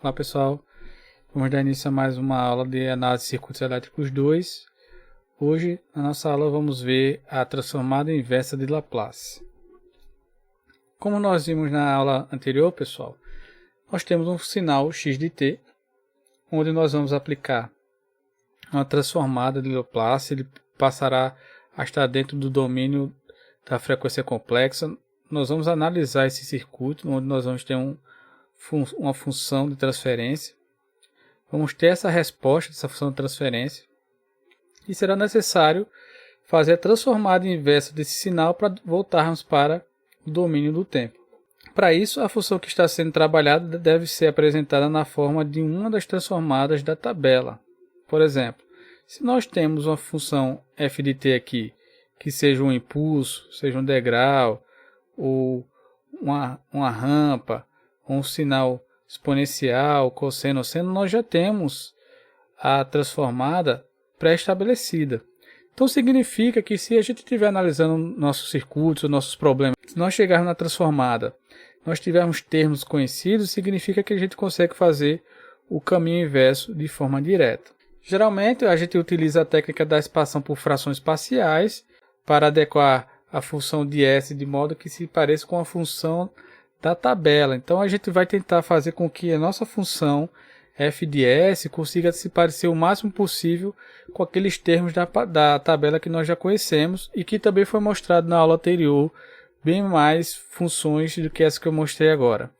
Olá pessoal, vamos dar início a mais uma aula de análise de circuitos elétricos 2. Hoje, na nossa aula, vamos ver a transformada inversa de Laplace. Como nós vimos na aula anterior, pessoal, nós temos um sinal x de t, onde nós vamos aplicar uma transformada de Laplace. Ele passará a estar dentro do domínio da frequência complexa. Nós vamos analisar esse circuito, onde nós vamos ter uma função de transferência. Vamos ter essa resposta dessa função de transferência. E será necessário fazer a transformada inversa desse sinal para voltarmos para o domínio do tempo. Para isso, a função que está sendo trabalhada deve ser apresentada na forma de uma das transformadas da tabela. Por exemplo, se nós temos uma função f de t aqui, que seja um impulso, seja um degrau, ou uma rampa, ou um sinal exponencial, cosseno ou seno, nós já temos a transformada pré-estabelecida. Então significa que se a gente estiver analisando nossos circuitos, nossos problemas, se nós chegarmos na transformada, nós tivermos termos conhecidos, significa que a gente consegue fazer o caminho inverso de forma direta. Geralmente a gente utiliza a técnica da expansão por frações parciais para adequar a função de S de modo que se pareça com a função da tabela. Então a gente vai tentar fazer com que a nossa função f de S consiga se parecer o máximo possível com aqueles termos da tabela que nós já conhecemos e que também foi mostrado na aula anterior, bem mais funções do que essa que eu mostrei agora.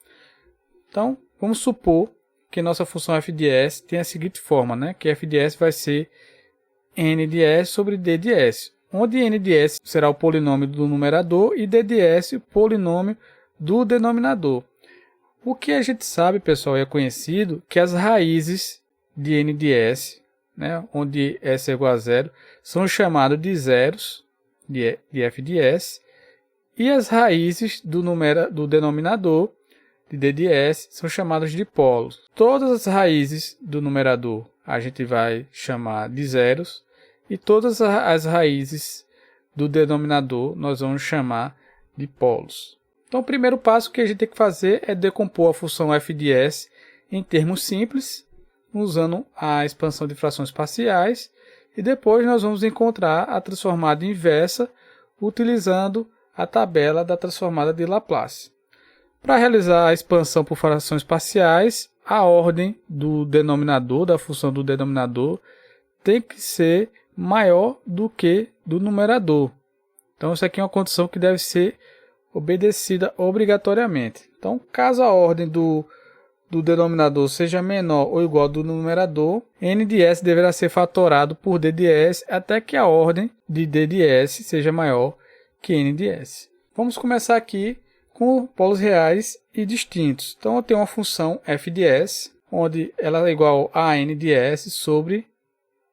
Então vamos supor que nossa função f de S tem a seguinte forma, né? Que f de S vai ser n de S sobre d de S, onde n de S será o polinômio do numerador e d de S o polinômio do denominador. O que a gente sabe, pessoal, é conhecido que as raízes de n de S, né, onde S é igual a zero, são chamadas de zeros de f de S, e as raízes do denominador de d de S são chamadas de polos. Todas as raízes do numerador a gente vai chamar de zeros, e todas as raízes do denominador nós vamos chamar de polos. Então o primeiro passo que a gente tem que fazer é decompor a função f de S em termos simples, usando a expansão de frações parciais, e depois nós vamos encontrar a transformada inversa utilizando a tabela da transformada de Laplace. Para realizar a expansão por frações parciais, a ordem do denominador, da função do denominador, tem que ser maior do que do numerador. Então isso aqui é uma condição que deve ser obedecida obrigatoriamente. Então, caso a ordem do denominador seja menor ou igual ao do numerador, n de S deverá ser fatorado por d de S até que a ordem de d de S seja maior que n de S. Vamos começar aqui com polos reais e distintos. Então, eu tenho uma função f de S, onde ela é igual a n de S sobre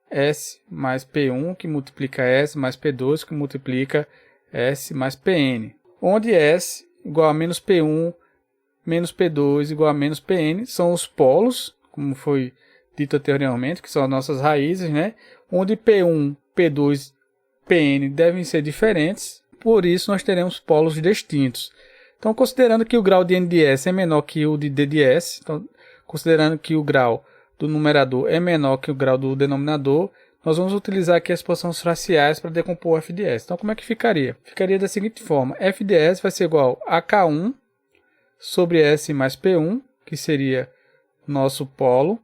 S mais P1, que multiplica S, mais P2, que multiplica S mais Pn. Onde S igual a menos P1, menos P2 igual a menos Pn, são os polos, como foi dito anteriormente, que são as nossas raízes, né? Onde P1, P2, Pn devem ser diferentes, por isso nós teremos polos distintos. Então, considerando que o grau de n de S é menor que o de d de S, então, considerando que o grau do numerador é menor que o grau do denominador, nós vamos utilizar aqui as expansões fraciais para decompor f de S. Então, como é que ficaria? Ficaria da seguinte forma: f de S vai ser igual a K1 sobre S mais P1, que seria nosso polo,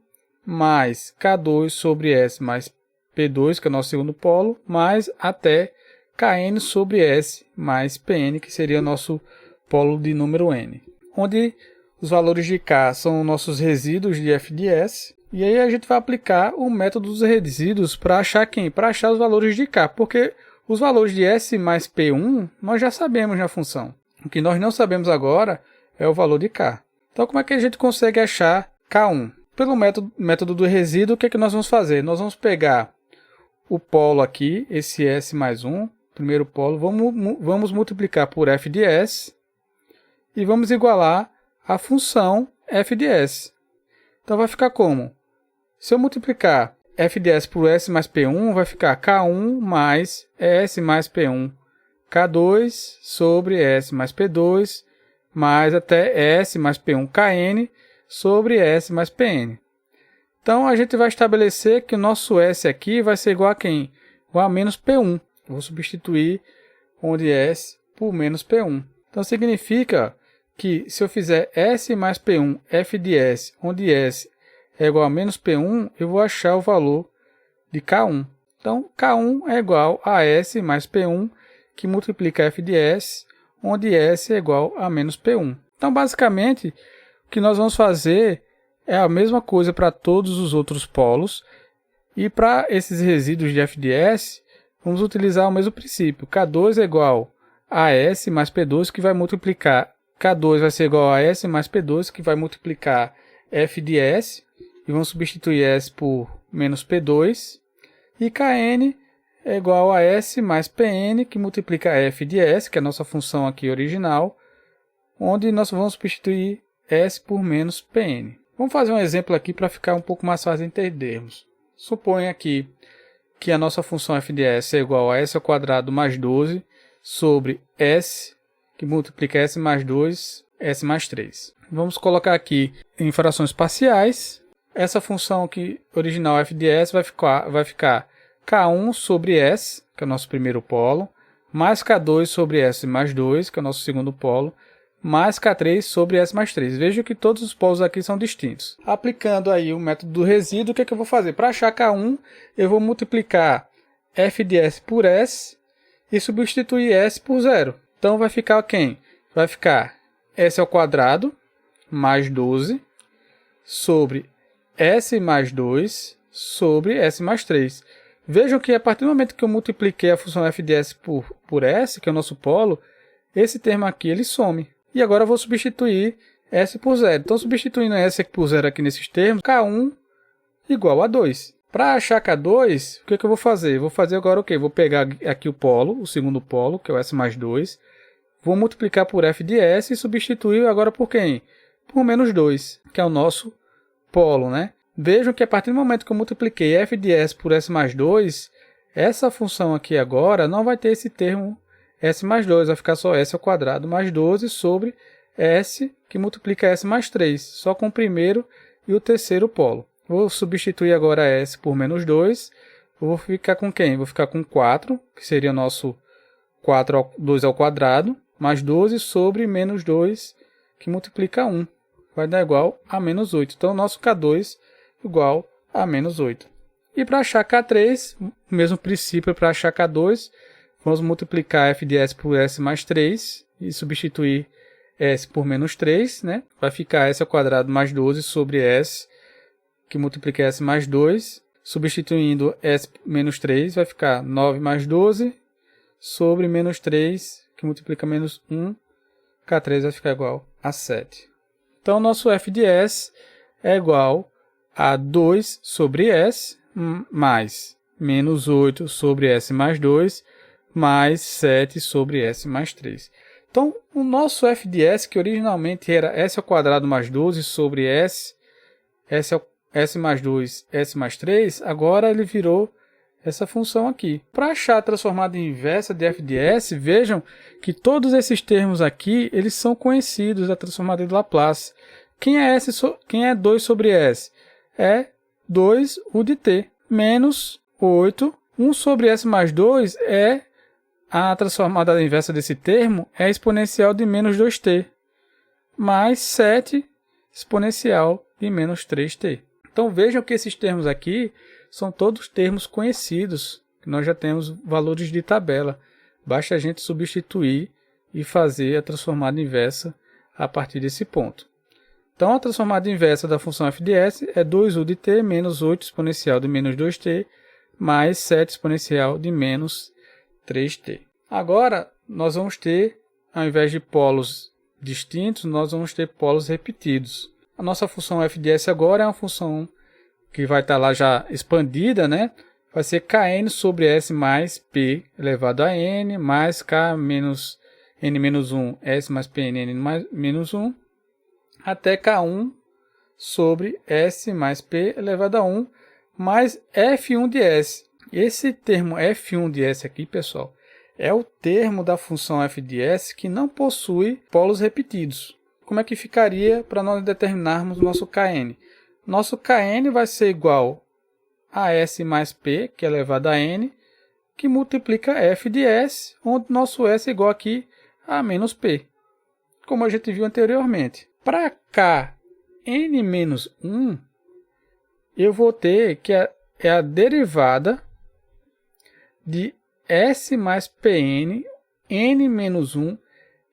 mais K2 sobre S mais P2, que é o nosso segundo polo, mais até Kn sobre S mais Pn, que seria o nosso polo de número n. Onde os valores de K são nossos resíduos de f de S. E aí a gente vai aplicar o método dos resíduos para achar quem? Para achar os valores de K, porque os valores de S mais P1 nós já sabemos na função. O que nós não sabemos agora é o valor de K. Então como é que a gente consegue achar K1? Pelo método do resíduo, o que é que nós vamos fazer? Nós vamos pegar o polo aqui, esse S mais 1, primeiro polo, vamos multiplicar por f de S e vamos igualar a função f de S. Então vai ficar como? Se eu multiplicar f de S por S mais P1, vai ficar K1 mais S mais P1. K2 sobre S mais P2, mais até S mais P1 Kn sobre S mais Pn. Então, a gente vai estabelecer que o nosso S aqui vai ser igual a quem? Igual a menos P1. Vou substituir onde S por menos P1. Então, significa que se eu fizer S mais P1, f de S, onde S é igual a menos P1, eu vou achar o valor de K1. Então, K1 é igual a S mais P1, que multiplica f de S, onde S é igual a menos P1. Então, basicamente, o que nós vamos fazer é a mesma coisa para todos os outros polos. E para esses resíduos de f de S, vamos utilizar o mesmo princípio. K2 é igual a S mais P2, que vai multiplicar. K2 vai ser igual a S mais P2, que vai multiplicar f de S. E vamos substituir S por menos P2. E Kn é igual a S mais Pn, que multiplica f de S, que é a nossa função aqui original, onde nós vamos substituir S por menos Pn. Vamos fazer um exemplo aqui para ficar um pouco mais fácil de entendermos. Suponha aqui que a nossa função f de S é igual a S ao quadrado mais 12 sobre S, que multiplica S mais 2, S mais 3. Vamos colocar aqui em frações parciais. Essa função aqui, original f de S, vai ficar K1 sobre S, que é o nosso primeiro polo, mais K2 sobre S mais 2, que é o nosso segundo polo, mais K3 sobre S mais 3. Veja que todos os polos aqui são distintos. Aplicando aí o método do resíduo, o que é que eu vou fazer? Para achar K1, eu vou multiplicar f de S por S e substituir S por 0. Então vai ficar quem? Vai ficar S ao quadrado mais 12 sobre S mais 2 sobre S mais 3. Vejam que a partir do momento que eu multipliquei a função f de S por S, que é o nosso polo, esse termo aqui ele some. E agora eu vou substituir S por 0. Então, substituindo S por 0 aqui nesses termos, K1 igual a 2. Para achar K2, o que eu vou fazer? Vou fazer agora o quê? Vou pegar aqui o polo, o segundo polo, que é o S mais 2. Vou multiplicar por f de S e substituir agora por quem? Por menos 2, que é o nosso polo, né? Vejam que a partir do momento que eu multipliquei f de S por S mais 2, essa função aqui agora não vai ter esse termo S mais 2, vai ficar só S ao quadrado mais 12 sobre S, que multiplica S mais 3, só com o primeiro e o terceiro polo. Vou substituir agora S por menos 2, vou ficar com quem? Vou ficar com 4, que seria o nosso 2 ao quadrado, mais 12 sobre menos 2, que multiplica 1, vai dar igual a menos 8. Então, o nosso K2 igual a menos 8. E para achar K3, o mesmo princípio para achar K2, vamos multiplicar f de S por S mais 3 e substituir S por menos 3, né? Vai ficar S ao quadrado mais 12 sobre S, que multiplica S mais 2. Substituindo S menos 3, vai ficar 9 mais 12 sobre menos 3, que multiplica menos 1. K3 vai ficar igual a 7. Então, nosso f de S é igual a 2 sobre S mais menos 8 sobre S mais 2 mais 7 sobre S mais 3. Então, o nosso f de S, que originalmente era S ao quadrado mais 12 sobre S mais 2, S mais 3, agora ele virou essa função aqui. Para achar a transformada inversa de f de S, vejam que todos esses termos aqui, eles são conhecidos da transformada de Laplace. Quem é 2 sobre S? É 2 u de t, menos 8. 1 sobre S mais 2 é a transformada inversa desse termo, é a exponencial de menos 2t, mais 7 exponencial de menos 3t. Então vejam que esses termos aqui são todos termos conhecidos, que nós já temos valores de tabela. Basta a gente substituir e fazer a transformada inversa a partir desse ponto. Então, a transformada inversa da função f de S é 2u de t menos 8 exponencial de menos 2t mais 7 exponencial de menos 3t. Agora, nós vamos ter, ao invés de polos distintos, nós vamos ter polos repetidos. A nossa função f de S agora é uma função que vai estar lá já expandida, né? Vai ser Kn sobre S mais P elevado a N mais K menos N menos 1 S mais Pn mais menos 1 até K1 sobre S mais P elevado a 1 mais F1 de S. Esse termo F1 de S aqui, pessoal, é o termo da função f de S que não possui polos repetidos. como é que ficaria para nós determinarmos o nosso Kn? Nosso Kn vai ser igual a S mais P, que é elevado a N, que multiplica F de S, onde nosso S é igual aqui a menos P, como a gente viu anteriormente. Para Kn menos 1, eu vou ter que é a derivada de S mais Pn, N menos 1,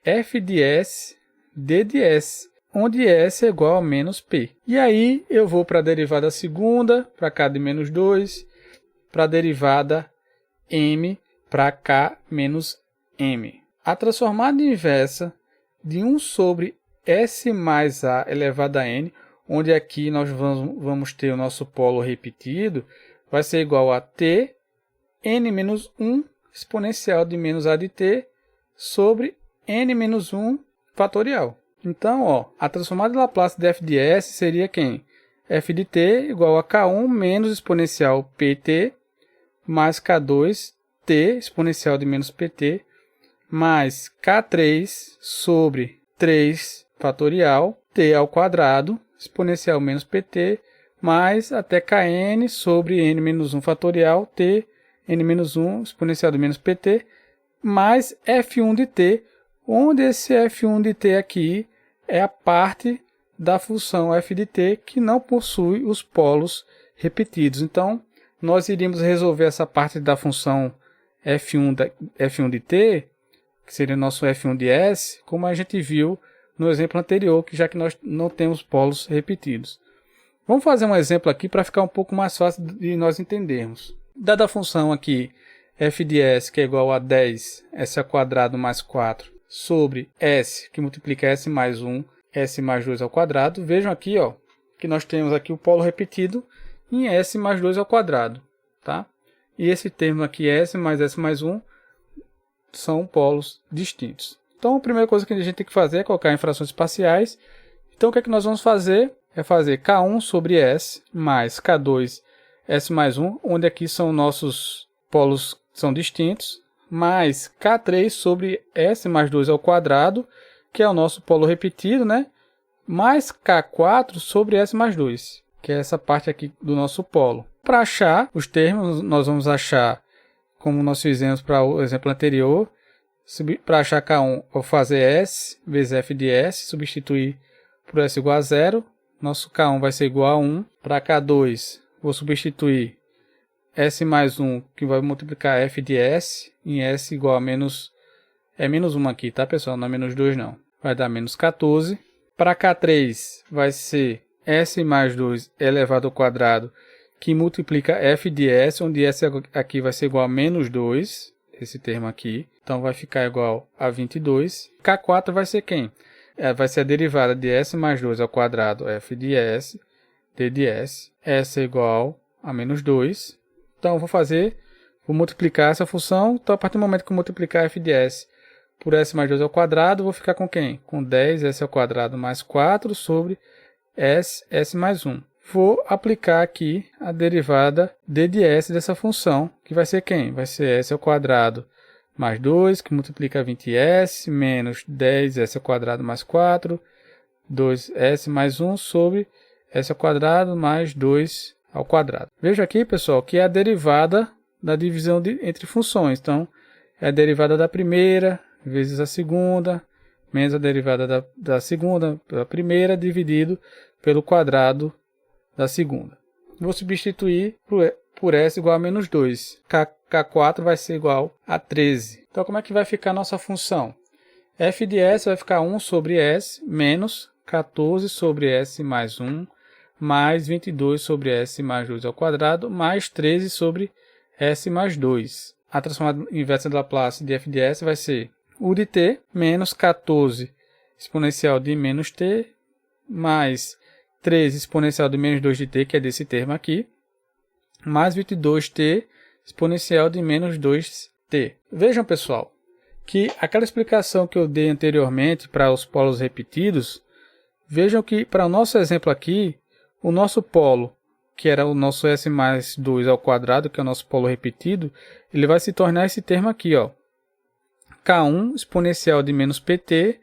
F de S, D de S, onde S é igual a menos P. E aí eu vou para a derivada segunda, para K de menos 2, para a derivada M para K menos M. A transformada inversa de 1 sobre S mais A elevado a N, onde aqui nós vamos ter o nosso polo repetido, vai ser igual a T, N menos 1, exponencial de menos A de T, sobre N menos 1 fatorial. Então, ó, a transformada de Laplace de f de S seria quem? F de t igual a K1 menos exponencial pt, mais K2t, exponencial de menos pt, mais K3 sobre 3 fatorial, t ao quadrado, exponencial menos pt, mais até Kn sobre n menos 1 fatorial, t, n menos 1, exponencial de menos pt, mais f1 de t, onde esse f1 de t aqui é a parte da função f de t que não possui os polos repetidos. Então, nós iríamos resolver essa parte da função f1 de t, que seria o nosso f1 de s, como a gente viu no exemplo anterior, já que nós não temos polos repetidos. Vamos fazer um exemplo aqui para ficar um pouco mais fácil de nós entendermos. Dada a função aqui f de s, que é igual a 10 s ao quadrado mais 4, sobre s, que multiplica s mais 1, s mais 2 ao quadrado. Vejam aqui, ó, que nós temos aqui o polo repetido em s mais 2 ao quadrado. Tá? E esse termo aqui, s mais 1, são polos distintos. Então, a primeira coisa que a gente tem que fazer é colocar em frações parciais. Então, o que é que nós vamos fazer? É fazer K1 sobre S mais K2 S mais 1, onde aqui são nossos polos são distintos, mais K3 sobre S mais 2 ao quadrado, que é o nosso polo repetido, né? Mais K4 sobre S mais 2, que é essa parte aqui do nosso polo. Para achar os termos, nós vamos achar, como nós fizemos para o exemplo anterior, para achar K1, vou fazer S vezes F de S, substituir por S igual a 0. Nosso K1 vai ser igual a 1. Para K2, vou substituir S mais 1, que vai multiplicar F de S, em S igual a menos... É menos 1 aqui, tá, pessoal? Não é menos 2, não. Vai dar menos 14. Para K3, vai ser S mais 2 elevado ao quadrado, que multiplica F de S, onde S aqui vai ser igual a menos 2, esse termo aqui. Então, vai ficar igual a 22. K4 vai ser quem? Vai ser a derivada de S mais 2 ao quadrado, F de S, D de S. S é igual a menos 2. Então, vou multiplicar essa função. Então, a partir do momento que eu multiplicar F de S por S mais 2 ao quadrado, vou ficar com quem? Com 10S ao quadrado mais 4 sobre S mais 1. Vou aplicar aqui a derivada D de S dessa função, que vai ser quem? Vai ser S ao quadrado mais 2, que multiplica 20S, menos 10S ao quadrado mais 4, 2S mais 1 sobre S ao quadrado mais 2 ao quadrado. Veja aqui, pessoal, que é a derivada da divisão entre funções. Então, é a derivada da primeira vezes a segunda, menos a derivada da segunda pela primeira, dividido pelo quadrado da segunda. Vou substituir por S igual a menos 2. K4 vai ser igual a 13. Então, como é que vai ficar a nossa função? F de S vai ficar 1 sobre S menos 14 sobre S mais 1, mais 22 sobre S mais 2 ao quadrado, mais 13 sobre S mais 2. A transformada inversa de Laplace de F de S vai ser U de t menos 14 exponencial de menos t, mais 13 exponencial de menos 2 de t, que é desse termo aqui, mais 22t exponencial de menos 2t. Vejam, pessoal, que aquela explicação que eu dei anteriormente para os polos repetidos, vejam que para o nosso exemplo aqui, o nosso polo, que era o nosso S mais 2 ao quadrado, que é o nosso polo repetido, ele vai se tornar esse termo aqui, ó, K1 exponencial de menos pt,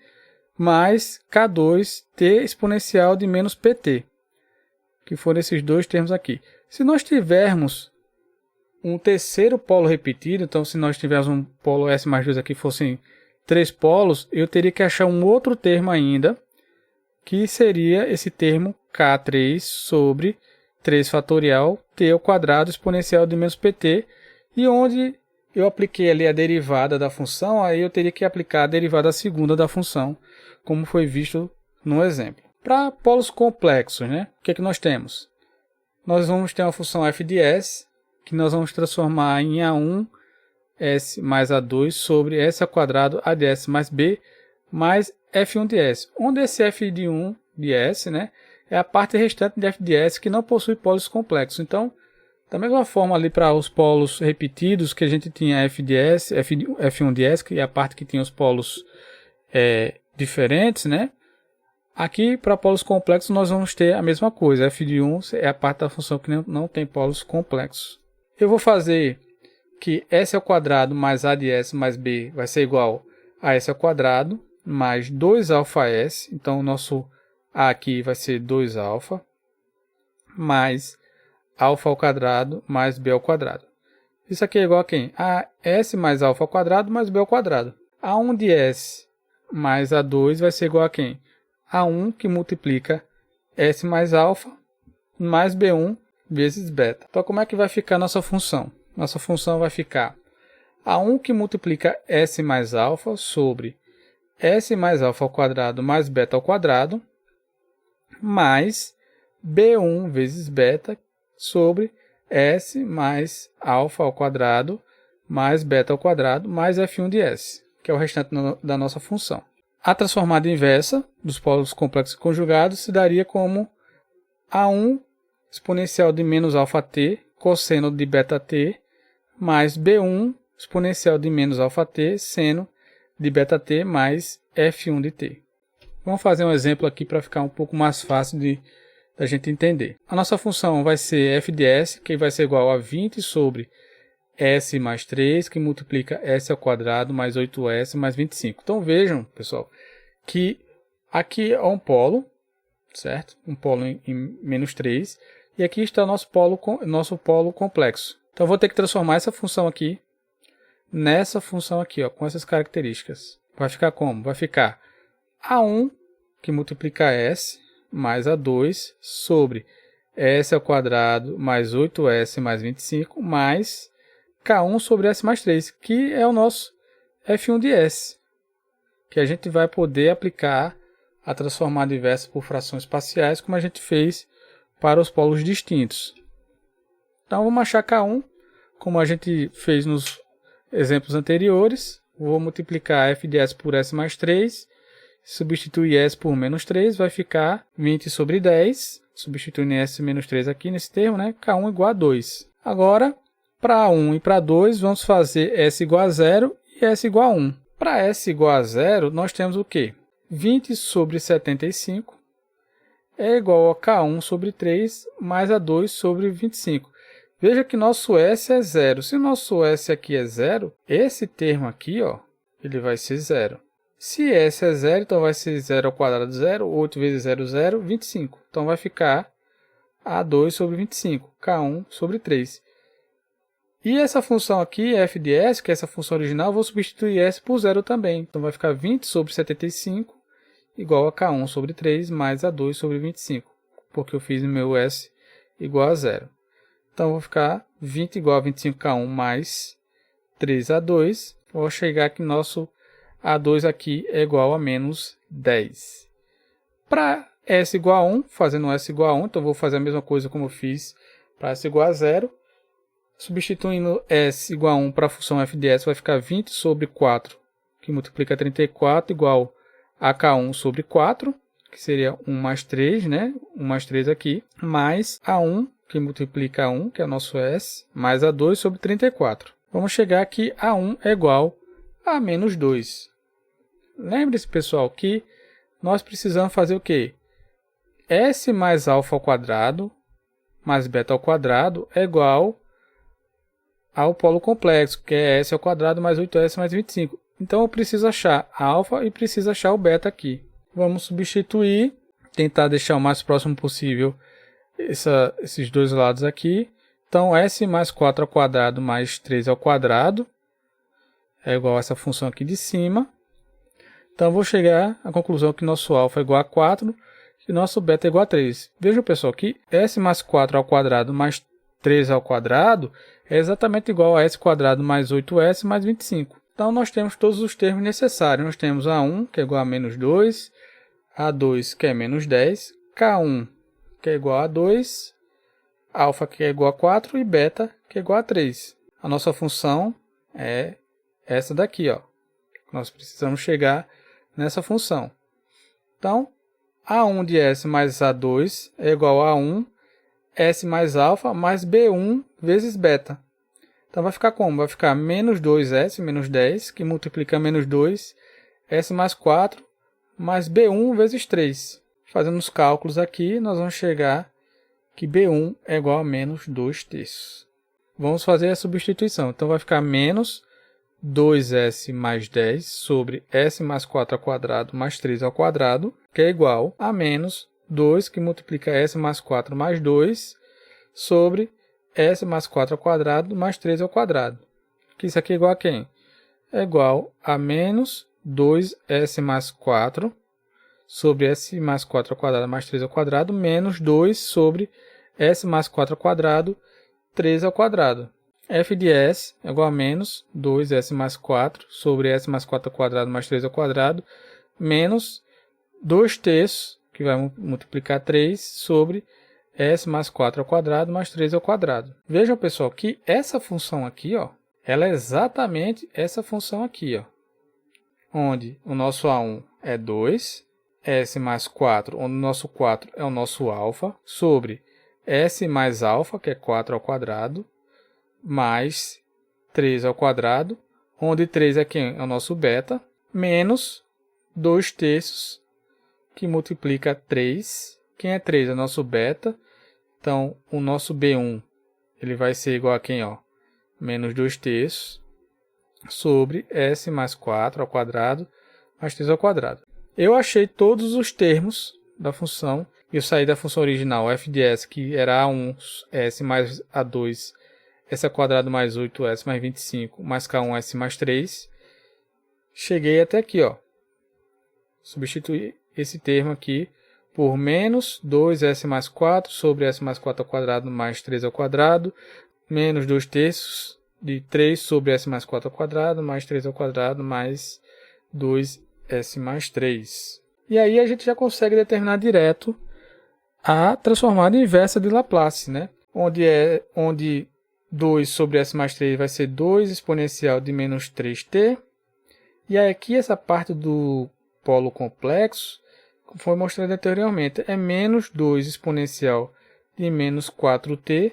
mais K2T exponencial de menos PT, que foram esses dois termos aqui. Se nós tivermos um terceiro polo repetido, então se nós tivermos um polo S mais 2 aqui, fossem 3 polos, eu teria que achar um outro termo ainda, que seria esse termo K3 sobre 3 fatorial T ao quadrado exponencial de menos PT, e onde eu apliquei ali a derivada da função, aí eu teria que aplicar a derivada segunda da função, como foi visto no exemplo. Para polos complexos, né? O que é que nós temos? Nós vamos ter uma função f de s, que nós vamos transformar em A1 S mais A2 sobre S ao quadrado A de S mais B mais F1 de S. Onde esse F de 1 de S, né, é a parte restante de F de S que não possui polos complexos. Então, da mesma forma ali para os polos repetidos, que a gente tinha F de S, F1 de S, que é a parte que tinha os polos diferentes, né? Aqui, para polos complexos, nós vamos ter a mesma coisa. F de 1 é a parte da função que não tem polos complexos. Eu vou fazer que S ao quadrado mais A de S mais B vai ser igual a S ao quadrado mais 2αs. Então, o nosso A aqui vai ser 2α mais alfa ao quadrado mais B ao quadrado. Isso aqui é igual a quem? A S mais alfa ao quadrado mais B ao quadrado. A1 de S mais A2 vai ser igual a quem? A1 que multiplica S mais alfa mais B1 vezes beta. Então, como é que vai ficar nossa função? Nossa função vai ficar A1 que multiplica S mais alfa sobre S mais alfa ao quadrado mais beta ao quadrado mais B1 vezes beta sobre S mais alfa ao quadrado mais beta ao quadrado mais F1 de S, que é o restante da nossa função. A transformada inversa dos polos complexos conjugados se daria como A1 exponencial de menos alfa t cosseno de beta t mais B1 exponencial de menos alfa t seno de beta t mais F1 de t. Vamos fazer um exemplo aqui para ficar um pouco mais fácil da gente entender. A nossa função vai ser f de s, que vai ser igual a 20 sobre s mais 3, que multiplica s ao quadrado mais 8s mais 25. Então vejam, pessoal, que aqui é um polo, certo? Um polo em menos 3, e aqui está o nosso polo complexo. Então, eu vou ter que transformar essa função aqui nessa função aqui, ó, com essas características. Vai ficar como? Vai ficar A1, que multiplica S, mais A2, sobre S ao quadrado, mais 8S, mais 25, mais K1 sobre S mais 3, que é o nosso F1 de S, que a gente vai poder aplicar a transformada inversa por frações parciais, como a gente fez para os polos distintos. Então, vamos achar K1, como a gente fez nos exemplos anteriores. Vou multiplicar f de s por s mais 3, substituir s por menos 3, vai ficar 20 sobre 10, substituindo s menos 3 aqui nesse termo, né? K1 igual a 2. Agora, para 1 e para 2, vamos fazer s igual a 0 e s igual a 1. Para s igual a 0, nós temos o quê? 20 sobre 75 é igual a K1 sobre 3 mais a 2 sobre 25. Veja que nosso S é 0. Se o nosso S aqui é 0, esse termo aqui, ó, ele vai ser 0. Se S é 0, então vai ser 0 ao quadrado 0, 8 vezes 0, 0, 25. Então vai ficar A2 sobre 25, K1 sobre 3. E essa função aqui, f de s, que é essa função original, eu vou substituir s por 0 também. Então vai ficar 20 sobre 75 igual a K1 sobre 3 mais A2 sobre 25, porque eu fiz o meu s igual a 0. Então, vou ficar 20 igual a 25K1 mais 3A2. Vou chegar que nosso A2 aqui é igual a menos 10. Para S igual a 1, fazendo S igual a 1, então vou fazer a mesma coisa como eu fiz para S igual a 0. Substituindo S igual a 1 para a função f de s, vai ficar 20 sobre 4, que multiplica 34, igual a K1 sobre 4, que seria 1 mais 3, né? 1 mais 3 aqui, mais A1, que multiplica A1, que é o nosso S, mais A2 sobre 34. Vamos chegar aqui a 1 é igual a menos 2. Lembre-se, pessoal, que nós precisamos fazer o quê? S mais alfa ao quadrado mais beta ao quadrado é igual ao polo complexo, que é S ao quadrado mais 8S mais 25. Então, eu preciso achar a alfa e preciso achar o beta aqui. Vamos substituir, tentar deixar o mais próximo possível esses dois lados aqui. Então, s mais 4 ao quadrado mais 3 ao quadrado é igual a essa função aqui de cima. Então, eu vou chegar à conclusão que nosso alfa é igual a 4 e nosso beta é igual a 3. Vejam, pessoal, que s mais 4 ao quadrado mais 3 ao quadrado é exatamente igual a s quadrado mais 8s mais 25. Então, nós temos todos os termos necessários. Nós temos A1, que é igual a menos 2, A2, que é menos 10, K1, que é igual a 2, alfa, que é igual a 4, e beta, que é igual a 3. A nossa função é essa daqui, ó. Nós precisamos chegar nessa função. Então, A1 de S mais A2 é igual a 1, S mais alfa mais B1 vezes beta. Então, vai ficar como? Vai ficar menos 2S, menos 10, que multiplica menos 2, S mais 4, mais B1 vezes 3. Fazendo os cálculos aqui, nós vamos chegar que B1 é igual a menos 2 terços. Vamos fazer a substituição. Então, vai ficar menos 2S mais 10 sobre S mais 4 ao quadrado mais 3 ao quadrado, que é igual a menos 2, que multiplica S mais 4 mais 2, sobre S mais 4 ao quadrado mais 3 ao quadrado. Que isso aqui é igual a quem? É igual a menos 2S mais 4 sobre S mais 4 ao quadrado mais 3 ao quadrado, menos 2 sobre S mais 4 ao quadrado, 3 ao quadrado. F de S é igual a menos 2S mais 4 sobre S mais 4 ao quadrado mais 3 ao quadrado, menos 2 terços, que vai multiplicar 3, sobre S mais 4 ao quadrado mais 3 ao quadrado. Vejam, pessoal, que essa função aqui, ó, ela é exatamente essa função aqui, ó, onde o nosso A1 é 2, S mais 4, onde o nosso 4 é o nosso alfa, sobre S mais alfa, que é 4 ao quadrado, mais 3 ao quadrado, onde 3 é quem? É o nosso beta, menos 2 terços, que multiplica 3. Quem é 3? É o nosso beta. Então, o nosso B1 ele vai ser igual a quem? Ó? Menos 2 terços, sobre S mais 4 ao quadrado, mais 3 ao quadrado. Eu achei todos os termos da função. Eu saí da função original, f de s, que era A1, S mais A2, S ao quadrado mais 8S mais 25, mais K1, S mais 3. Cheguei até aqui, ó. Substituir esse termo aqui por menos 2S mais 4 sobre S mais 4 ao quadrado mais 3 ao quadrado, menos 2 terços de 3 sobre S mais 4 ao quadrado, mais 3 ao quadrado, mais 2S mais 3. E aí a gente já consegue determinar direto a transformada inversa de Laplace, né? Onde 2 sobre S mais 3 vai ser 2 exponencial de menos 3t. E aí aqui essa parte do polo complexo, como foi mostrado anteriormente, é menos 2 exponencial de menos 4t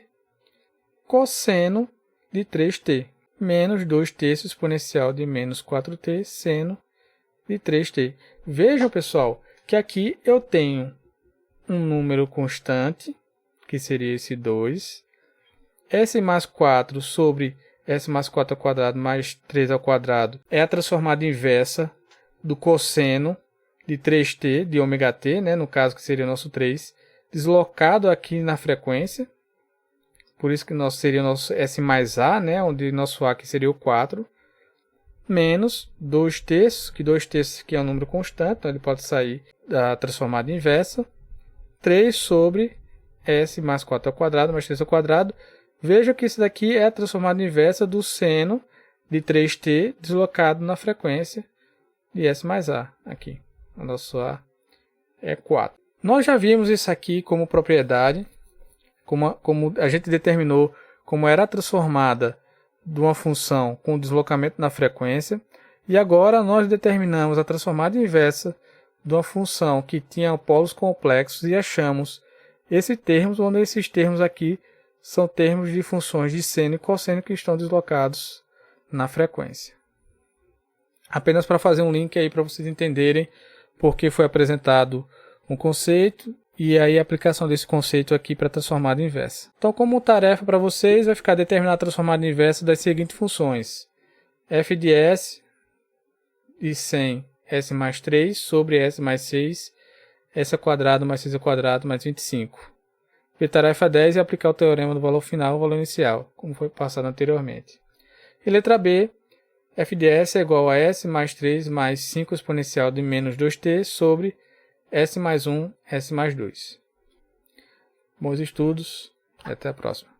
cosseno de 3t. Menos 2 terços exponencial de menos 4t seno de 3t. Vejam, pessoal, que aqui eu tenho um número constante, que seria esse 2. S mais 4 sobre S mais 4 ao quadrado mais 3 ao quadrado é a transformada inversa do cosseno de 3t, de ômega t, né, no caso que seria o nosso 3, deslocado aqui na frequência. Por isso que seria o nosso S mais A, né, onde nosso A aqui seria o 4, menos 2 terços, que 2 terços aqui é um número constante, então ele pode sair da transformada inversa, 3 sobre S mais 4 ao quadrado mais 3 ao quadrado. Veja que isso daqui é a transformada inversa do seno de 3t deslocado na frequência de S mais A. Aqui, o nosso A é 4. Nós já vimos isso aqui como propriedade, como a gente determinou como era a transformada de uma função com deslocamento na frequência. E agora nós determinamos a transformada inversa de uma função que tinha polos complexos e achamos esses termos, onde esses termos aqui são termos de funções de seno e cosseno que estão deslocados na frequência. Apenas para fazer um link aí para vocês entenderem porque foi apresentado um conceito e aí a aplicação desse conceito aqui para a transformada inversa. Então, como tarefa para vocês, vai ficar determinar a transformada inversa das seguintes funções: f de s de 100 S mais 3 sobre S mais 6, S ao quadrado mais 6 ao quadrado mais 25. Ver tarefa 10 e aplicar o teorema do valor final ao valor inicial, como foi passado anteriormente. E letra B, f de S é igual a S mais 3 mais 5 exponencial de menos 2t sobre S mais 1, S mais 2. Bons estudos e até a próxima.